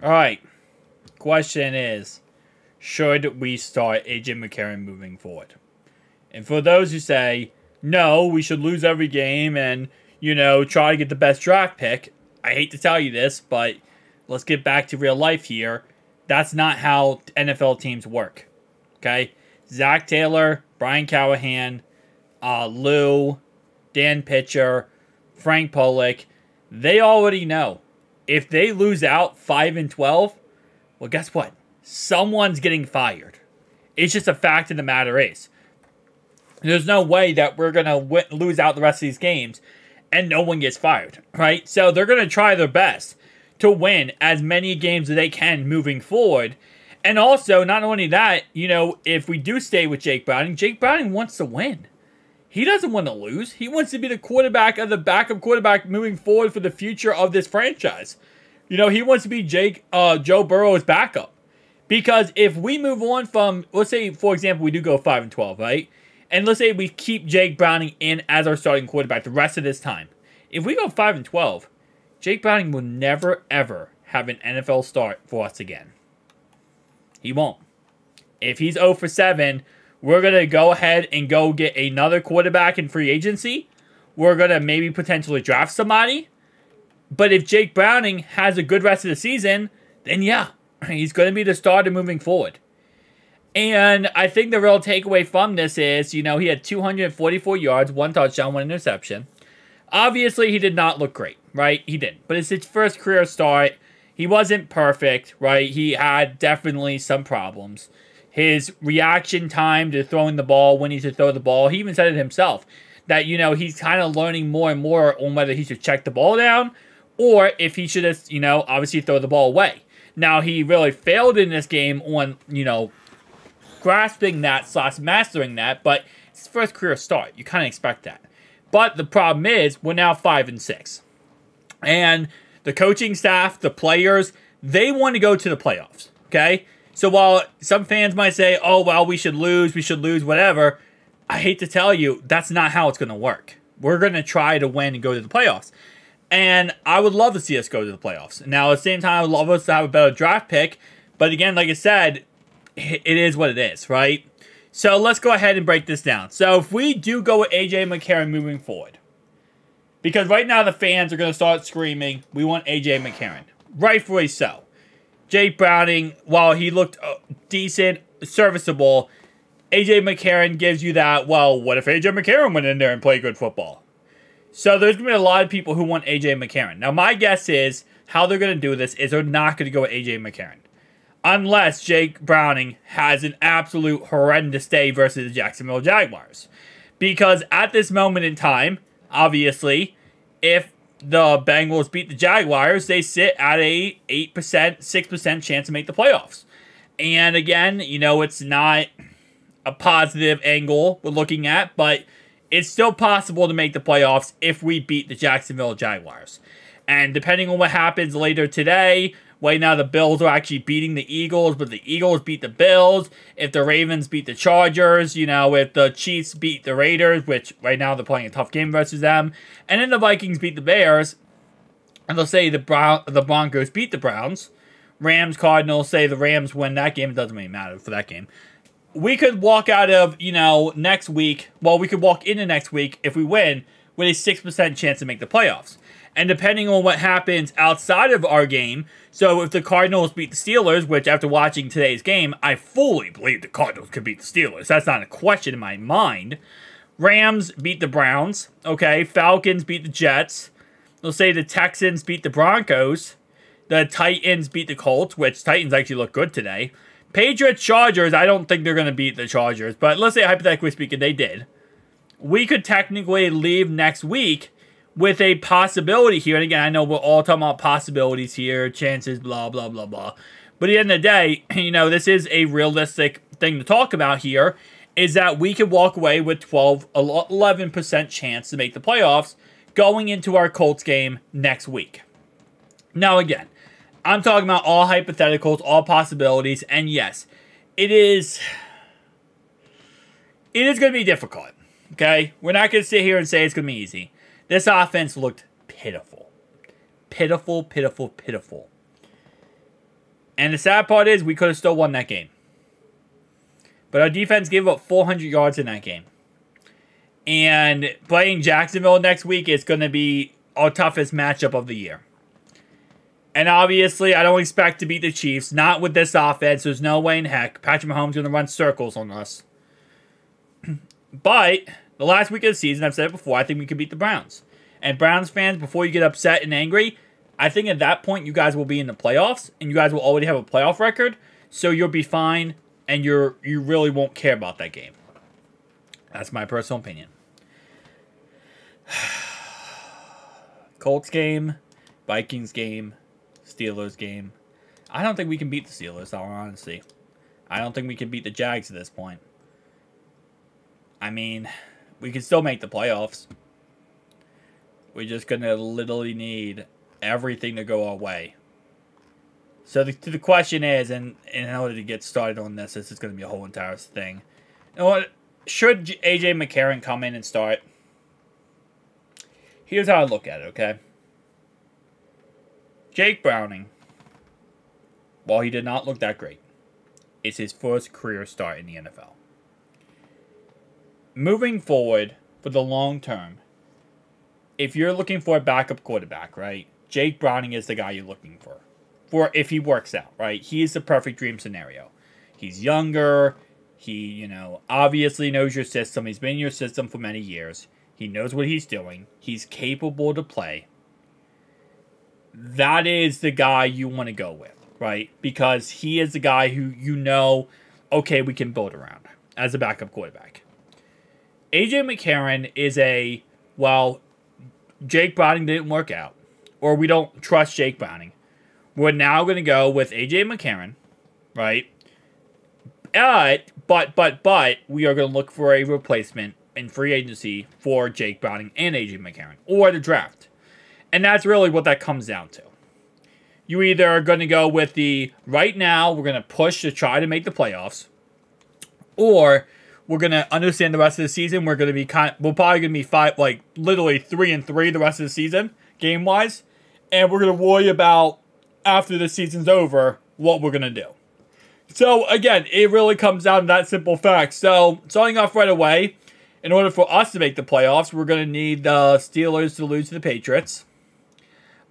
All right. Question is, should we start AJ McCarron moving forward? And for those who say, no, we should lose every game and, try to get the best draft pick, I hate to tell you this, but let's get back to real life here. That's not how NFL teams work. Okay? Zach Taylor, Brian Callahan, Lou, Dan Pitcher, Frank Pollock, they already know. If they lose out 5-12, well, guess what? Someone's getting fired. It's just a fact of the matter is. There's no way that we're going to lose out the rest of these games and no one gets fired, right? So they're going to try their best to win as many games as they can moving forward. And also, not only that, if we do stay with Jake Browning wants to win. He doesn't want to lose. He wants to be the quarterback of the backup quarterback moving forward for the future of this franchise. He wants to be Joe Burrow's backup. Because if we move on from, let's say, for example, we do go 5-12, right? And let's say we keep Jake Browning in as our starting quarterback the rest of this time. If we go 5-12, Jake Browning will never, ever have an NFL start for us again. He won't. If he's 0-7, we're going to go ahead and go get another quarterback in free agency. We're going to maybe potentially draft somebody. But if Jake Browning has a good rest of the season, then yeah, he's going to be the starter moving forward. And I think the real takeaway from this is, he had 244 yards, 1 touchdown, 1 interception. Obviously, he did not look great, right? He didn't. But it's his first career start. He wasn't perfect, right? He had definitely some problems. His reaction time to throwing the ball, when he should throw the ball, he even said it himself, that, he's kind of learning more and more on whether he should check the ball down or if he should just, obviously throw the ball away. Now, he really failed in this game on, grasping that / mastering that, but it's his first career start. You kind of expect that. But the problem is, we're now 5-6. And the coaching staff, the players, they want to go to the playoffs, okay? So while some fans might say, oh, well, we should lose, whatever, I hate to tell you, that's not how it's going to work. We're going to try to win and go to the playoffs. And I would love to see us go to the playoffs. Now, at the same time, I would love us to have a better draft pick. But again, like I said, it is what it is, right? So let's go ahead and break this down. So if we do go with AJ McCarron moving forward, because right now the fans are going to start screaming, we want AJ McCarron. Rightfully so. Jake Browning, while he looked decent, serviceable, AJ McCarron gives you that, well, what if AJ McCarron went in there and played good football? So there's going to be a lot of people who want AJ McCarron. Now, my guess is how they're going to do this is they're not going to go with AJ McCarron. Unless Jake Browning has an absolute horrendous day versus the Jacksonville Jaguars. Because at this moment in time, obviously, if the Bengals beat the Jaguars, they sit at a 8%, 6% chance to make the playoffs. And again, it's not a positive angle we're looking at, but it's still possible to make the playoffs if we beat the Jacksonville Jaguars. And depending on what happens later today, right now the Bills are actually beating the Eagles, but the Eagles beat the Bills. If the Ravens beat the Chargers, if the Chiefs beat the Raiders, which right now they're playing a tough game versus them, and then the Vikings beat the Bears, and they'll say the Broncos beat the Browns, Rams, Cardinals, say the Rams win that game. It doesn't really matter for that game. We could walk out of, next week, we could walk into next week if we win with a 6% chance to make the playoffs. And depending on what happens outside of our game, so if the Cardinals beat the Steelers, which after watching today's game, I fully believe the Cardinals could beat the Steelers. That's not a question in my mind. Rams beat the Browns. Okay, Falcons beat the Jets. They'll say the Texans beat the Broncos. The Titans beat the Colts, which Titans actually look good today. Patriots, Chargers, I don't think they're going to beat the Chargers, but let's say hypothetically speaking, they did. We could technically leave next week with a possibility here, and again, I know we're all talking about possibilities here, chances, blah, blah, blah, blah. But at the end of the day, this is a realistic thing to talk about here, is that we could walk away with 11% chance to make the playoffs going into our Colts game next week. Now, again, I'm talking about all hypotheticals, all possibilities, and yes, it is going to be difficult, okay? We're not going to sit here and say it's going to be easy. This offense looked pitiful. Pitiful, pitiful, pitiful. And the sad part is we could have still won that game. But our defense gave up 400 yards in that game. And playing Jacksonville next week is going to be our toughest matchup of the year. And obviously, I don't expect to beat the Chiefs. Not with this offense. There's no way in heck. Patrick Mahomes is going to run circles on us. But the last week of the season, I've said it before, I think we could beat the Browns. And Browns fans, before you get upset and angry, I think at that point you guys will be in the playoffs. And you guys will already have a playoff record. So you'll be fine. And you really won't care about that game. That's my personal opinion. Colts game. Vikings game. Steelers game. I don't think we can beat the Steelers, honestly. I don't think we can beat the Jags at this point. I mean, we can still make the playoffs. We're just going to literally need everything to go our way. So the question is, and in order to get started on this is going to be a whole entire thing. You know what? Should AJ Mccarron come in and start? Here's how I look at it, okay? Jake Browning, while he did not look that great, it's his first career start in the NFL. Moving forward, for the long term, if you're looking for a backup quarterback, right, Jake Browning is the guy you're looking for if he works out, right? He is the perfect dream scenario. He's younger. He, obviously knows your system. He's been in your system for many years. He knows what he's doing. He's capable to play. That is the guy you want to go with, right? Because he is the guy who okay, we can build around as a backup quarterback. AJ McCarron is Jake Browning didn't work out, or we don't trust Jake Browning. We're now going to go with AJ McCarron, right? But we are going to look for a replacement in free agency for Jake Browning and AJ McCarron, or the draft. And that's really what that comes down to. You either are going to go with right now, we're going to push to try to make the playoffs, or we're going to understand the rest of the season. We're going to be we're probably going to be literally 3-3 the rest of the season, game-wise. And we're going to worry about, after the season's over, what we're going to do. So, again, it really comes down to that simple fact. So, starting off right away, in order for us to make the playoffs, we're going to need the Steelers to lose to the Patriots.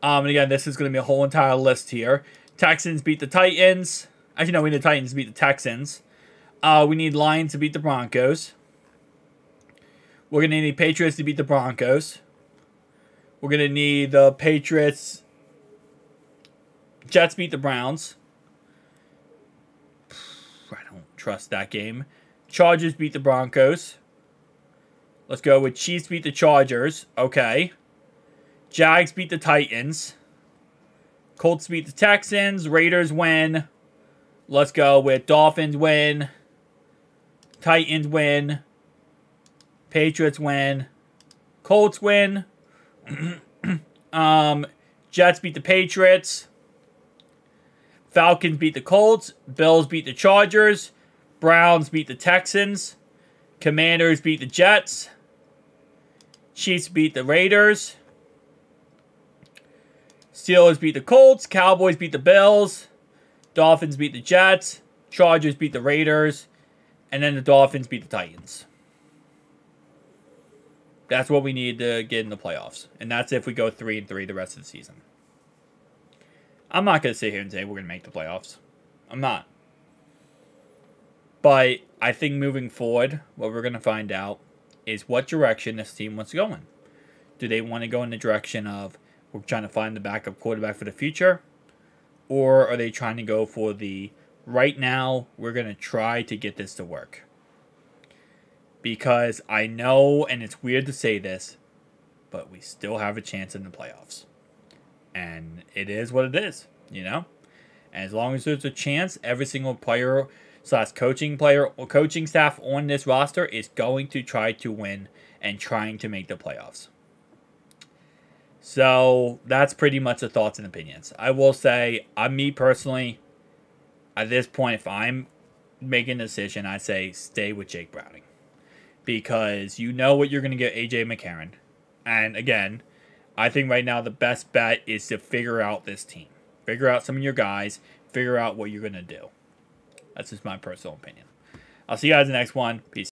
And again, this is going to be a whole entire list here. Texans beat the Titans. Actually, no, we need the Titans to beat the Texans. We need Lions to beat the Broncos. We're going to need the Patriots to beat the Broncos. We're going to need the Jets beat the Browns. I don't trust that game. Chargers beat the Broncos. Let's go with Chiefs beat the Chargers. Okay. Jags beat the Titans. Colts beat the Texans. Raiders win. Let's go with Dolphins win. Titans win. Patriots win. Colts win. Jets beat the Patriots. Falcons beat the Colts. Bills beat the Chargers. Browns beat the Texans. Commanders beat the Jets. Chiefs beat the Raiders. Steelers beat the Colts. Cowboys beat the Bills. Dolphins beat the Jets. Chargers beat the Raiders. And then the Dolphins beat the Titans. That's what we need to get in the playoffs. And that's if we go 3-3 the rest of the season. I'm not going to sit here and say we're going to make the playoffs. I'm not. But I think moving forward, what we're going to find out is what direction this team wants to go in. Do they want to go in the direction of we're trying to find the backup quarterback for the future? Or are they trying to go for right now, we're going to try to get this to work? Because I know, and it's weird to say this, but we still have a chance in the playoffs. And it is what it is, And as long as there's a chance, every single player / coaching player or coaching staff on this roster is going to try to win and trying to make the playoffs. So that's pretty much the thoughts and opinions. I will say, me personally, at this point, if I'm making a decision, I say stay with Jake Browning. Because you know what you're going to get AJ McCarron. And again, I think right now the best bet is to figure out this team. Figure out some of your guys. figure out what you're going to do. That's just my personal opinion. I'll see you guys in the next one. Peace.